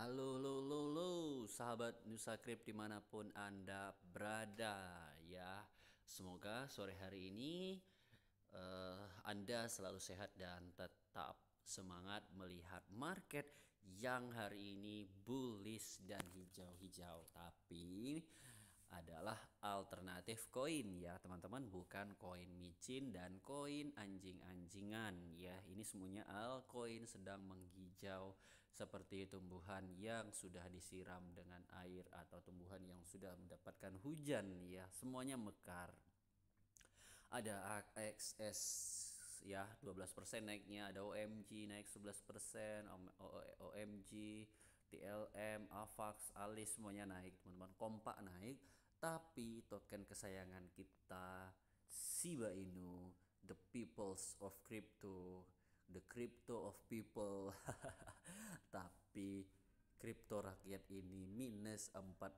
Halo, halo, halo, halo, sahabat Nusakrip dimanapun Anda berada ya. Semoga sore hari ini Anda selalu sehat dan tetap semangat melihat market yang hari ini bullish dan hijau-hijau. Tapi adalah alternatif koin ya teman-teman, bukan koin micin dan koin anjing-anjingan ya. Ini semuanya altcoin sedang menghijau seperti tumbuhan yang sudah disiram dengan air atau tumbuhan yang sudah mendapatkan hujan ya, semuanya mekar. Ada AXS ya 12% naiknya, ada OMG naik 11%, OMG, TLM, AVAX, ALIS semuanya naik teman-teman, kompak naik. Tapi token kesayangan kita Shiba Inu, the peoples of crypto, the crypto of people. Tapi kripto rakyat ini minus 14%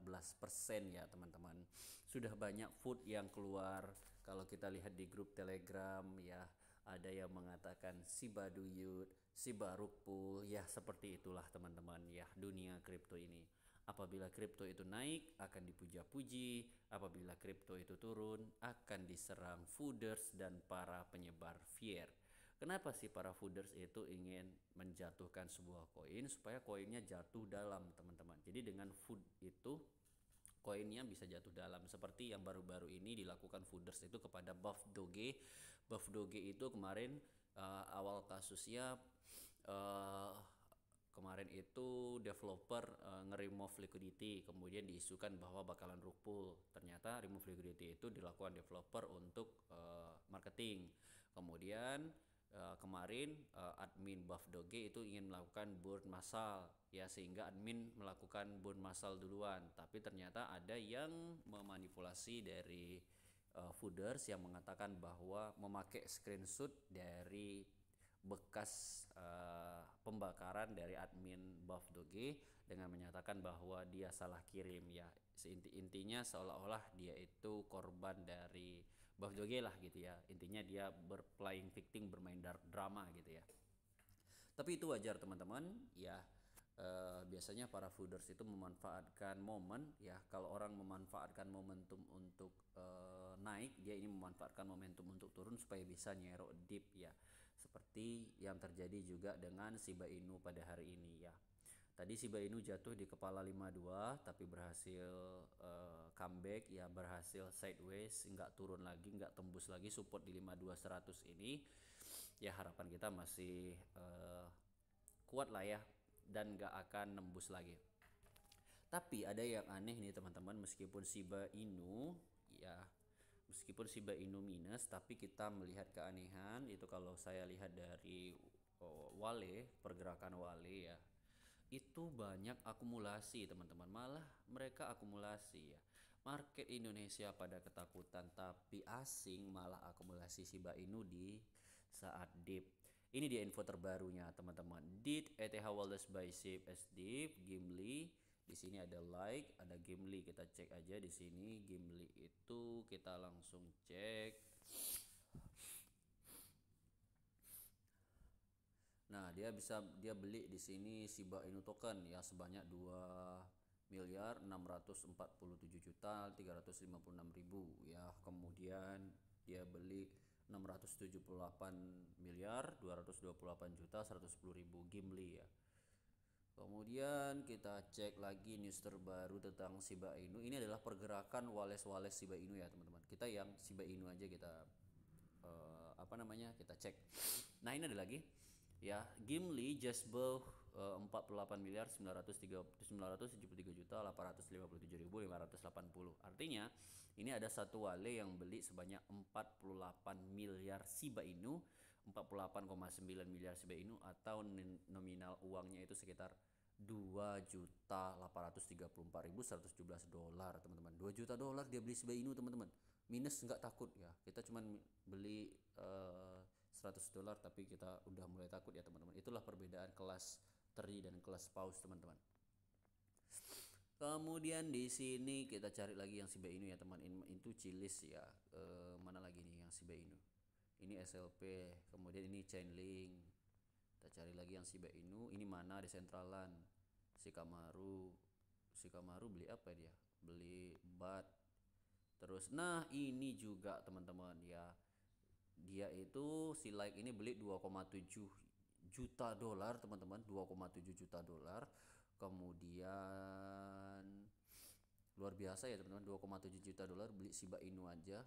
ya teman-teman. Sudah banyak food yang keluar. Kalau kita lihat di grup Telegram ya, ada yang mengatakan Shiba Duyut, Shiba Rug Pool, ya seperti itulah teman-teman ya dunia kripto ini. Apabila kripto itu naik akan dipuja-puji, apabila kripto itu turun akan diserang fooders dan para penyebar fear. Kenapa sih para fooders itu ingin menjatuhkan sebuah koin supaya koinnya jatuh dalam teman-teman. Jadi dengan food itu koinnya bisa jatuh dalam, seperti yang baru-baru ini dilakukan fooders itu kepada Buff Doge. Buff Doge itu kemarin awal kasusnya kemarin itu developer nge-remove liquidity, kemudian diisukan bahwa bakalan rug pull. Ternyata remove liquidity itu dilakukan developer untuk marketing. Kemudian kemarin admin Buff Doge itu ingin melakukan burn massal ya, sehingga admin melakukan burn massal duluan, tapi ternyata ada yang memanipulasi dari fooders yang mengatakan bahwa memakai screenshot dari bekas pembakaran dari admin Buff Doge dengan menyatakan bahwa dia salah kirim ya. Intinya seolah-olah dia itu korban dari Buff Doge lah gitu ya. Intinya dia berplaying victim, bermain dark drama gitu ya. Tapi itu wajar teman-teman ya. Biasanya para fooders itu memanfaatkan momen ya. Kalau orang memanfaatkan momentum untuk naik, dia ini memanfaatkan momentum untuk turun supaya bisa nyerok dip ya. Seperti yang terjadi juga dengan Shiba Inu pada hari ini ya. Tadi Shiba Inu jatuh di kepala 52 tapi berhasil comeback ya, berhasil sideways, nggak turun lagi, nggak tembus lagi support di 52.100 ini. Ya harapan kita masih kuat lah ya dan nggak akan nembus lagi. Tapi ada yang aneh nih teman-teman, meskipun Shiba Inu minus, tapi kita melihat keanehan itu. Kalau saya lihat dari Wale, pergerakan Wale ya, itu banyak akumulasi teman-teman, malah mereka akumulasi ya. Market Indonesia pada ketakutan, tapi asing malah akumulasi Shiba Inu di saat dip. Ini dia info terbarunya teman-teman. Did ETH Wallets by SHIB as dip Gimli. Di sini ada like, ada Gimli. Kita cek aja di sini Gimli itu, kita langsung cek. Nah, dia beli di sini Shiba Inu token ya sebanyak 2.647.356.000 ya. Kemudian dia beli 678.228.110.000 Gimli ya. Kemudian kita cek lagi news terbaru tentang Shiba Inu. Ini adalah pergerakan wales-wales Shiba Inu ya teman-teman. Kita yang Shiba Inu aja kita kita cek. Nah ini ada lagi ya, Gimli just bought 48.973.850.580. Artinya ini ada satu wale yang beli sebanyak 48 miliar Shiba Inu, 48,9 miliar Shiba Inu, atau nominal uangnya itu sekitar 2.834.117 teman-teman. 2 juta dolar dia beli Shiba Inu teman-teman. Minus nggak takut ya, kita cuman beli $100 tapi kita udah mulai takut ya teman-teman. Itulah perbedaan kelas teri dan kelas paus teman-teman. Kemudian di sini kita cari lagi yang Shiba Inu ya teman. Itu Cilis ya. Mana lagi nih yang Shiba Inu? Ini SLP, kemudian ini Chainlink. Kita cari lagi yang Shiba Inu. Ini mana desentralan? Shikamaru Shikamaru beli apa dia? Beli bat. Terus nah ini juga teman-teman ya. Dia itu si Like ini beli 2,7 juta dolar teman-teman, 2,7 juta dolar. Kemudian luar biasa ya teman-teman, 2,7 juta dolar beli Shiba Inu aja.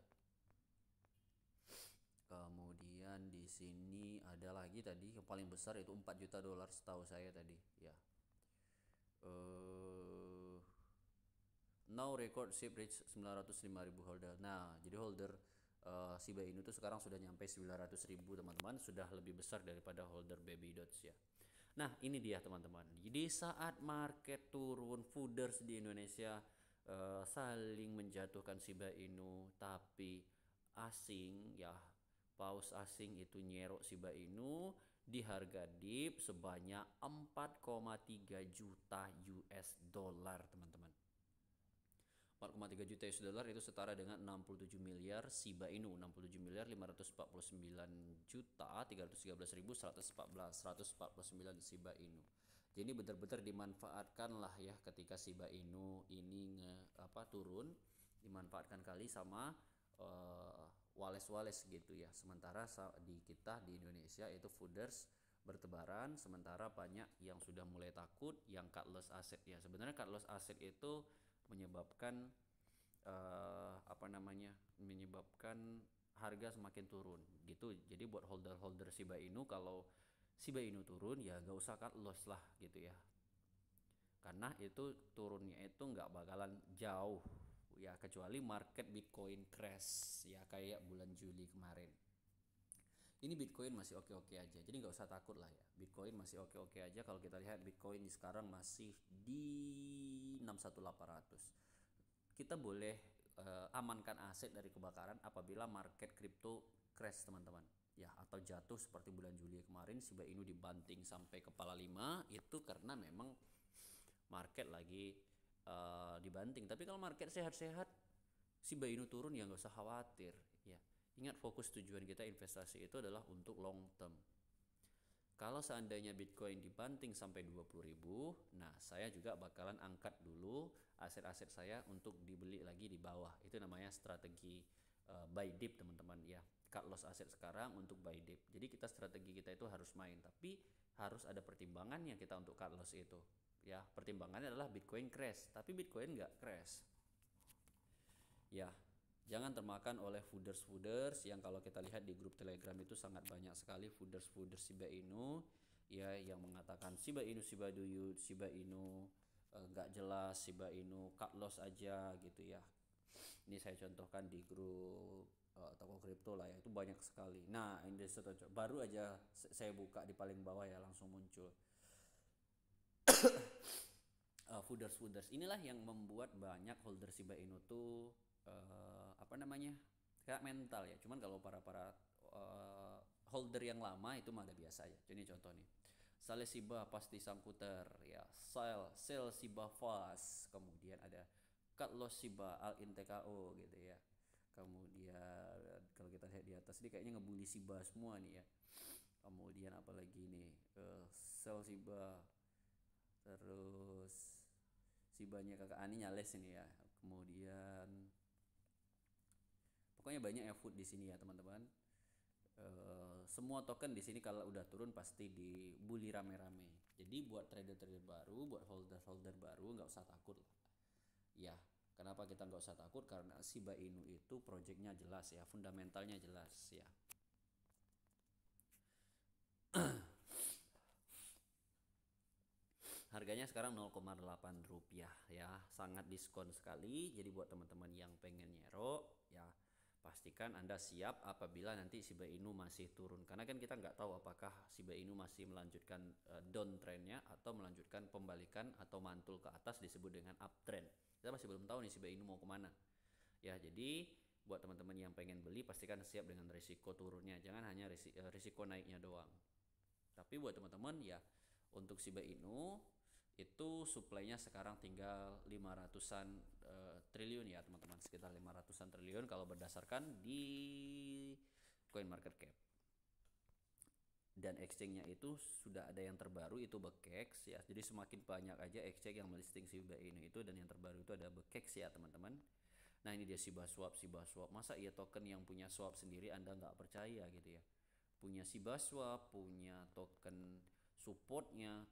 Kemudian di sini ada lagi tadi yang paling besar itu 4 juta dolar setahu saya tadi ya. Now record ship reach 905.000 holder. Nah, jadi holder Shiba Inu itu sekarang sudah nyampe 900.000 teman-teman, sudah lebih besar daripada holder Baby Dots ya. Nah, ini dia teman-teman. Jadi saat market turun, Fooders di Indonesia saling menjatuhkan Shiba Inu, tapi asing ya, paus asing itu nyerok Shiba Inu di harga dip sebanyak 4,3 juta US dollar teman-teman. 4,3 juta US dollar itu setara dengan 67 miliar Shiba Inu, 67 miliar 549 juta 313.149 Shiba Inu. Jadi benar-benar dimanfaatkan lah ya ketika Shiba Inu ini turun, dimanfaatkan kali sama wales-wales gitu ya. Sementara di kita di Indonesia itu Fooders bertebaran, sementara banyak yang sudah mulai takut, yang cut loss asset ya. Sebenarnya cut loss asset itu menyebabkan menyebabkan harga semakin turun gitu. Jadi buat holder Shiba Inu, kalau Shiba Inu turun ya gak usah cut loss lah gitu ya, karena itu turunnya itu nggak bakalan jauh ya, kecuali market Bitcoin crash ya kayak bulan Juli kemarin. Ini Bitcoin masih oke-oke aja, jadi nggak usah takut lah ya. Bitcoin masih oke-oke aja. Kalau kita lihat Bitcoin sekarang masih di 61.800. Kita boleh amankan aset dari kebakaran apabila market crypto crash teman-teman ya, atau jatuh seperti bulan Juli kemarin. Shiba Inu dibanting sampai kepala 5 itu karena memang market lagi dibanting. Tapi kalau market sehat-sehat, Shiba Inu turun ya nggak usah khawatir ya. Ingat, fokus tujuan kita investasi itu adalah untuk long term. Kalau seandainya Bitcoin dibanting sampai 20.000, nah saya juga bakalan angkat dulu aset-aset saya untuk dibeli lagi di bawah. Itu namanya strategi buy dip teman-teman ya. Cut loss aset sekarang untuk buy dip. Jadi strategi kita itu harus main, tapi harus ada pertimbangannya kita untuk cut loss itu. Ya, pertimbangannya adalah Bitcoin crash, tapi Bitcoin nggak crash. Ya, jangan termakan oleh fooders yang kalau kita lihat di grup Telegram itu sangat banyak sekali fooders Shiba Inu ya, yang mengatakan Shiba Inu Shiba Duyut, Shiba Inu nggak jelas, Shiba Inu cut loss aja gitu ya. Ini saya contohkan di grup toko kripto lah ya, itu banyak sekali. Nah, ini baru aja saya buka di paling bawah ya, langsung muncul fooders inilah yang membuat banyak holder Shiba Inu tuh kayak mental ya. Cuman kalau para holder yang lama itu mah udah biasa ya. Jadi contoh nih, Sale Shiba pasti Sangkuter ya, sell Shiba fast, kemudian ada cut loss Shiba al in TKO gitu ya. Kemudian kalau kita lihat di atas ini kayaknya ngebully Shiba semua nih ya. Kemudian apalagi nih, sell Shiba, terus Shibanya kakak Ani nyales ini ya. Kemudian pokoknya banyak ya food di sini ya teman-teman. Semua token di sini kalau udah turun pasti dibully rame-rame. Jadi buat trader-trader baru, buat holder baru nggak usah takut lah. Ya, kenapa kita nggak usah takut? Karena Shiba Inu itu projectnya jelas ya, fundamentalnya jelas ya. Harganya sekarang 0,8 rupiah ya, sangat diskon sekali. Jadi buat teman-teman yang pengen nyerok ya, pastikan Anda siap apabila nanti Shiba Inu masih turun. Karena kan kita nggak tahu apakah Shiba Inu masih melanjutkan downtrendnya atau melanjutkan pembalikan atau mantul ke atas disebut dengan uptrend. Kita masih belum tahu nih Shiba Inu mau kemana. Ya, jadi buat teman-teman yang pengen beli pastikan siap dengan risiko turunnya. Jangan hanya risiko naiknya doang. Tapi buat teman-teman ya, untuk Shiba Inu itu supply-nya sekarang tinggal 500-an triliun ya teman-teman, sekitar 500-an triliun kalau berdasarkan di Coin Market Cap. dan exchange-nya itu sudah ada yang terbaru itu Bekex ya. Jadi semakin banyak aja exchange yang melisting Shiba Inu itu, dan yang terbaru itu ada Bekex ya teman-teman. Nah ini dia Shiba Swap. Masa iya token yang punya swap sendiri Anda nggak percaya gitu ya? Punya Shiba Swap, punya token supportnya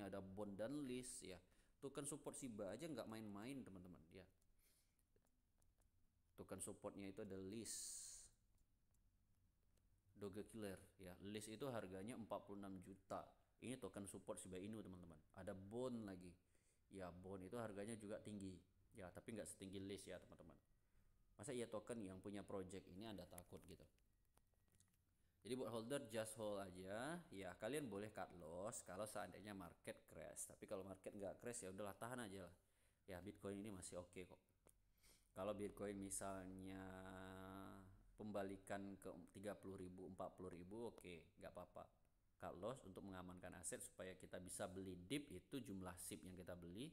ada bond dan list ya. Token support Shiba aja nggak main-main teman-teman ya. Token supportnya itu ada list, Dogecoin ya. List itu harganya 46 juta. Ini token support Shiba Inu teman-teman. Ada bond lagi. Ya bond itu harganya juga tinggi. Ya tapi nggak setinggi list ya teman-teman. Masa iya token yang punya project ini Anda takut gitu. Jadi buat holder just hold aja. Ya kalian boleh cut loss kalau seandainya market crash. Tapi kalau market nggak crash ya udahlah tahan aja lah. Ya Bitcoin ini masih oke kok. Kalau Bitcoin misalnya pembalikan ke 30.000 40.000 oke, nggak apa-apa. Cut loss untuk mengamankan aset supaya kita bisa beli dip, itu jumlah SIP yang kita beli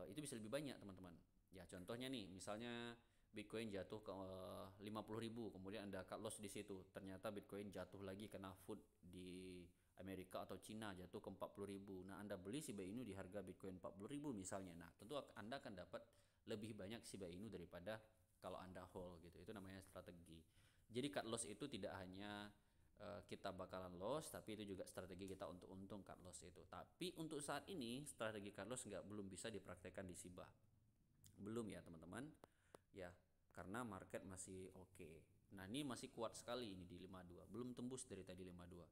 itu bisa lebih banyak teman-teman. Ya contohnya nih misalnya Bitcoin jatuh ke 50.000, kemudian Anda cut loss di situ. Ternyata Bitcoin jatuh lagi kena food di Amerika atau Cina jatuh ke 40.000. Nah, Anda beli Shiba Inu di harga Bitcoin 40.000 misalnya. Nah, tentu Anda akan dapat lebih banyak Shiba Inu daripada kalau Anda hold gitu. Itu namanya strategi. Jadi cut loss itu tidak hanya kita bakalan loss, tapi itu juga strategi kita untuk untung cut loss itu. Tapi untuk saat ini strategi cut loss belum bisa dipraktekkan di Shiba. Belum ya teman-teman. Ya, karena market masih oke. Nah, ini masih kuat sekali ini di 52. Belum tembus dari tadi 52.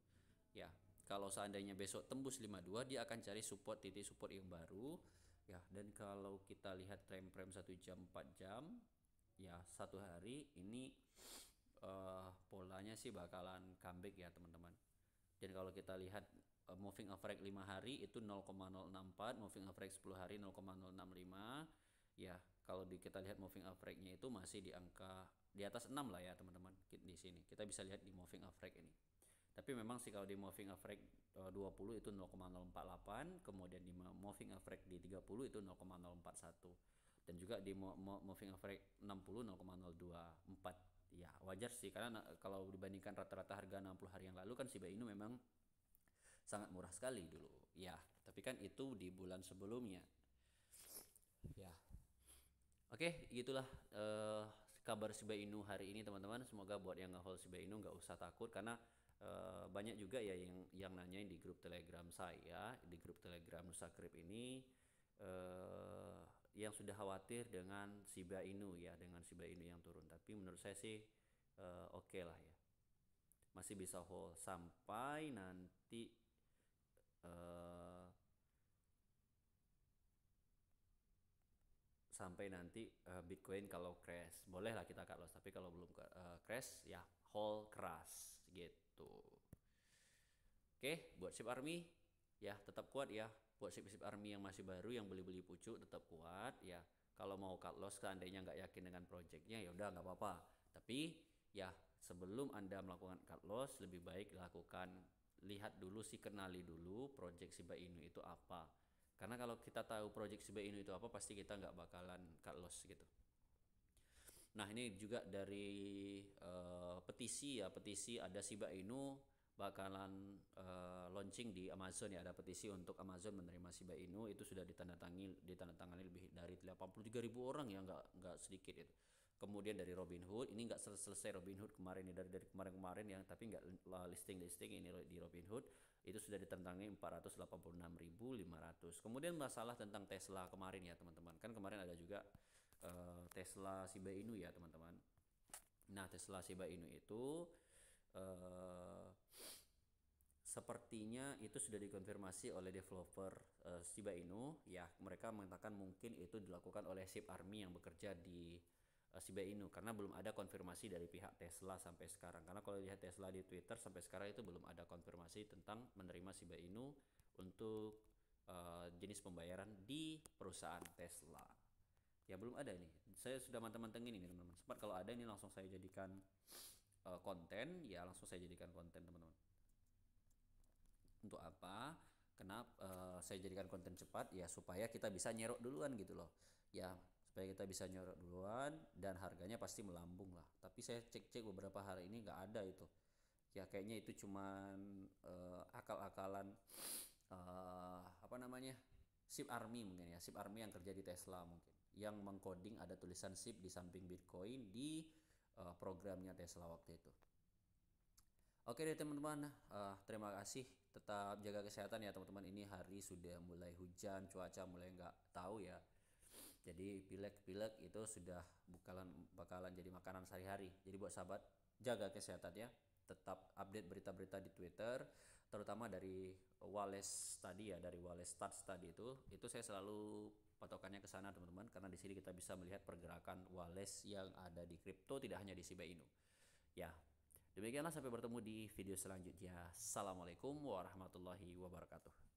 Ya, kalau seandainya besok tembus 52, dia akan cari titik support yang baru. Ya, dan kalau kita lihat time frame 1 jam 4 jam, ya satu hari ini polanya sih bakalan comeback ya teman-teman. Dan kalau kita lihat moving average 5 hari itu 0,064, moving average 10 hari 0,065. Ya, kalau kita lihat moving average-nya itu masih di angka di atas 6 lah ya teman-teman. Di sini kita bisa lihat di moving average ini. Tapi memang sih kalau di moving average 20 itu 0,048, kemudian di moving average di 30 itu 0,041. Dan juga di moving average 60 0,024. Ya, wajar sih karena kalau dibandingkan rata-rata harga 60 hari yang lalu kan Shiba Inu memang sangat murah sekali dulu. Ya, tapi kan itu di bulan sebelumnya. Ya. Oke, gitulah kabar Shiba Inu hari ini teman-teman. Semoga buat yang nge-hold Shiba Inu nggak usah takut, karena banyak juga ya yang nanyain di grup Telegram saya, di grup Telegram Nusa Krip ini yang sudah khawatir dengan Shiba Inu ya, dengan Shiba Inu yang turun. Tapi menurut saya sih oke lah ya, masih bisa hold sampai nanti Bitcoin kalau crash, boleh lah kita cut loss. Tapi kalau belum crash ya hold keras gitu. Oke, buat SIP Army ya tetap kuat ya. Buat SIP Army yang masih baru, yang beli-beli pucuk, tetap kuat ya. Kalau mau cut loss seandainya nggak yakin dengan projectnya ya udah nggak apa-apa. Tapi ya sebelum Anda melakukan cut loss, lebih baik lihat dulu sih, kenali dulu project Shiba Inu itu apa. Karena kalau kita tahu project Shiba Inu itu apa, pasti kita nggak bakalan cut loss gitu. Nah ini juga dari petisi ada Shiba Inu bakalan launching di Amazon ya. Ada petisi untuk Amazon menerima Shiba Inu, itu sudah ditandatangani lebih dari 83.000 orang ya, nggak sedikit itu. Kemudian dari Robinhood, ini nggak selesai Robinhood kemarin ya, dari kemarin yang tapi nggak listing ini di Robinhood itu sudah ditandatangani 486.500. Kemudian masalah tentang Tesla kemarin ya teman-teman, kan kemarin ada juga Tesla Shiba Inu ya teman-teman. Nah Tesla Shiba Inu itu sepertinya itu sudah dikonfirmasi oleh developer Shiba Inu ya. Mereka mengatakan mungkin itu dilakukan oleh SIP Army yang bekerja di Shiba Inu, karena belum ada konfirmasi dari pihak Tesla sampai sekarang. Karena kalau lihat Tesla di Twitter sampai sekarang itu belum ada konfirmasi tentang menerima Shiba Inu untuk jenis pembayaran di perusahaan Tesla. Ya belum ada nih. Saya sudah manteng-mantengin ini teman-teman. Sempat kalau ada ini langsung saya jadikan konten ya, langsung saya jadikan konten teman-teman. Untuk apa? Kenapa saya jadikan konten cepat ya, supaya kita bisa nyerok duluan gitu loh ya, supaya kita bisa nyerok duluan dan harganya pasti melambung lah. Tapi saya cek beberapa hari ini nggak ada itu Ya kayaknya itu cuman akal-akalan apa namanya, SIP Army mungkin ya, SIP Army yang kerja di Tesla mungkin, yang mengcoding ada tulisan SIP di samping Bitcoin di programnya Tesla waktu itu. Oke deh teman-teman, terima kasih. Tetap jaga kesehatan ya teman-teman. Ini hari sudah mulai hujan, cuaca mulai nggak tahu ya. Jadi pilek-pilek itu sudah bakalan jadi makanan sehari-hari. Jadi buat sahabat, jaga kesehatan ya. Tetap update berita-berita di Twitter, terutama dari Wales tadi ya, dari Wales Stats tadi itu saya selalu patokannya ke sana teman-teman, karena di sini kita bisa melihat pergerakan Wales yang ada di kripto, tidak hanya di Shiba Inu. Ya, demikianlah, sampai bertemu di video selanjutnya. Assalamualaikum warahmatullahi wabarakatuh.